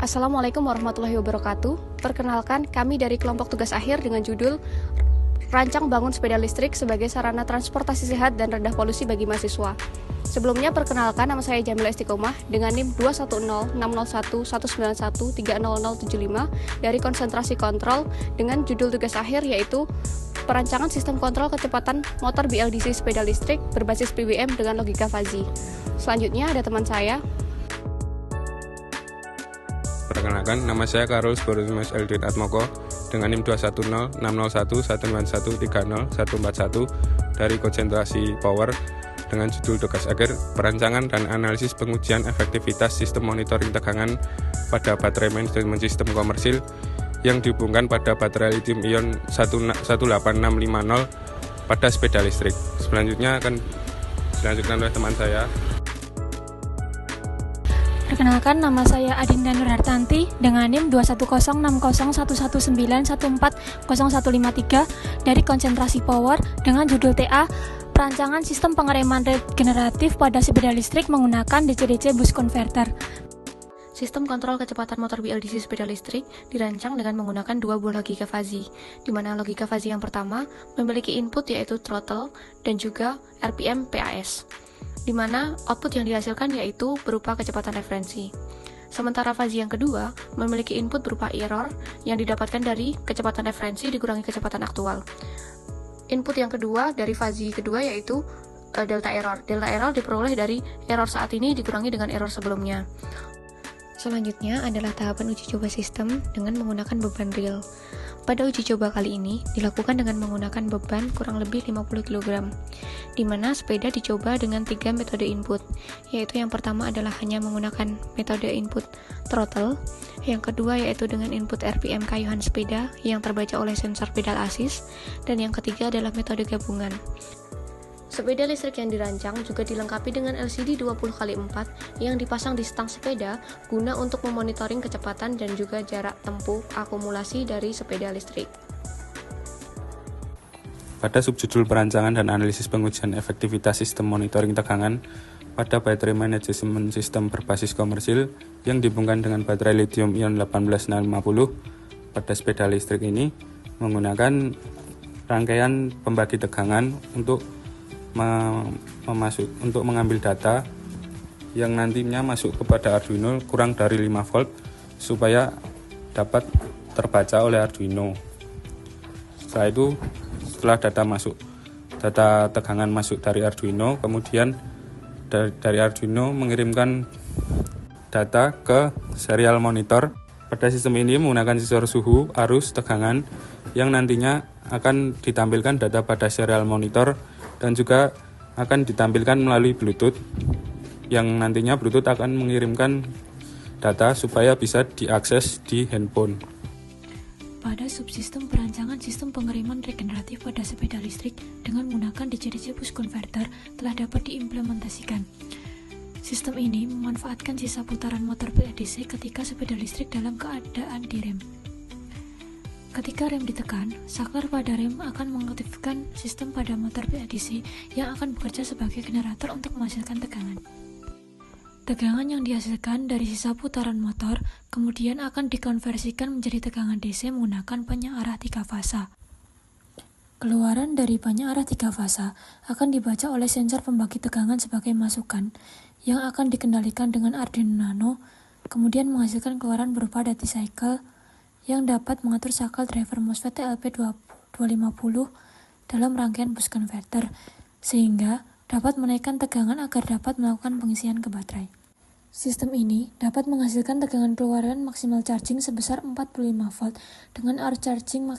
Assalamualaikum warahmatullahi wabarakatuh. Perkenalkan, kami dari kelompok tugas akhir dengan judul Rancang Bangun Sepeda Listrik sebagai Sarana Transportasi Sehat dan Rendah Polusi bagi Mahasiswa. Sebelumnya, perkenalkan, nama saya Jamila Istiqomah dengan NIM 210601130030075 dari Konsentrasi Kontrol dengan judul tugas akhir yaitu Perancangan Sistem Kontrol Kecepatan Motor BLDC Sepeda Listrik berbasis PWM dengan logika fuzzy. Selanjutnya ada teman saya. Perkenalkan, nama saya Karul Borosimus Eldit Atmoko dengan NIM 210600191301441 dari Konsentrasi Power dengan judul tugas akhir Perancangan dan Analisis Pengujian Efektivitas Sistem Monitoring Tegangan pada Baterai Manajemen Sistem Komersil yang dihubungkan pada baterai lithium-ion 18650 pada sepeda listrik. Selanjutnya akan dilanjutkan oleh teman saya. Perkenalkan, nama saya Adinda Nurhartanti dengan NIM 2106011140153 dari Konsentrasi Power dengan judul TA Perancangan Sistem Pengereman Regeneratif pada Sepeda Listrik menggunakan DC-DC Boost Converter. Sistem kontrol kecepatan motor BLDC sepeda listrik dirancang dengan menggunakan dua buah logika fuzzy, di mana logika fuzzy yang pertama memiliki input yaitu throttle dan juga RPM PAS, di mana output yang dihasilkan yaitu berupa kecepatan referensi. Sementara fuzzy yang kedua memiliki input berupa error yang didapatkan dari kecepatan referensi dikurangi kecepatan aktual. Input yang kedua dari fuzzy kedua yaitu delta error. Delta error diperoleh dari error saat ini dikurangi dengan error sebelumnya. Selanjutnya adalah tahapan uji coba sistem dengan menggunakan beban real. Pada uji coba kali ini dilakukan dengan menggunakan beban kurang lebih 50 kg, di mana sepeda dicoba dengan 3 metode input, yaitu yang pertama adalah hanya menggunakan metode input throttle, yang kedua yaitu dengan input RPM kayuhan sepeda yang terbaca oleh sensor pedal assist, dan yang ketiga adalah metode gabungan. Sepeda listrik yang dirancang juga dilengkapi dengan LCD 20x4 yang dipasang di stang sepeda guna untuk memonitoring kecepatan dan juga jarak tempuh akumulasi dari sepeda listrik. Pada subjudul Perancangan dan Analisis Pengujian Efektivitas Sistem Monitoring Tegangan pada Baterai Manajemen Sistem berbasis komersil yang dihubungkan dengan baterai lithium-ion 18650 pada sepeda listrik ini menggunakan rangkaian pembagi tegangan untuk mengambil data yang nantinya masuk kepada Arduino kurang dari 5 volt supaya dapat terbaca oleh Arduino. Setelah itu, setelah data tegangan masuk dari Arduino, kemudian dari Arduino mengirimkan data ke serial monitor. Pada sistem ini menggunakan sensor suhu, arus, tegangan yang nantinya akan ditampilkan data pada serial monitor dan juga akan ditampilkan melalui Bluetooth yang nantinya Bluetooth akan mengirimkan data supaya bisa diakses di handphone. Pada subsistem perancangan sistem pengereman regeneratif pada sepeda listrik dengan menggunakan DC-DC Boost Converter telah dapat diimplementasikan. Sistem ini memanfaatkan sisa putaran motor BLDC ketika sepeda listrik dalam keadaan direm. Ketika rem ditekan, saklar pada rem akan mengaktifkan sistem pada motor BLDC yang akan bekerja sebagai generator untuk menghasilkan tegangan. Tegangan yang dihasilkan dari sisa putaran motor kemudian akan dikonversikan menjadi tegangan DC menggunakan penyearah 3 fasa. Keluaran dari penyearah 3 fasa akan dibaca oleh sensor pembagi tegangan sebagai masukan yang akan dikendalikan dengan Arduino Nano, kemudian menghasilkan keluaran berupa duty cycle yang dapat mengatur cycle driver MOSFET TLP250 dalam rangkaian boost converter, sehingga dapat menaikkan tegangan agar dapat melakukan pengisian ke baterai. Sistem ini dapat menghasilkan tegangan keluaran maksimal charging sebesar 45 volt dengan arus charging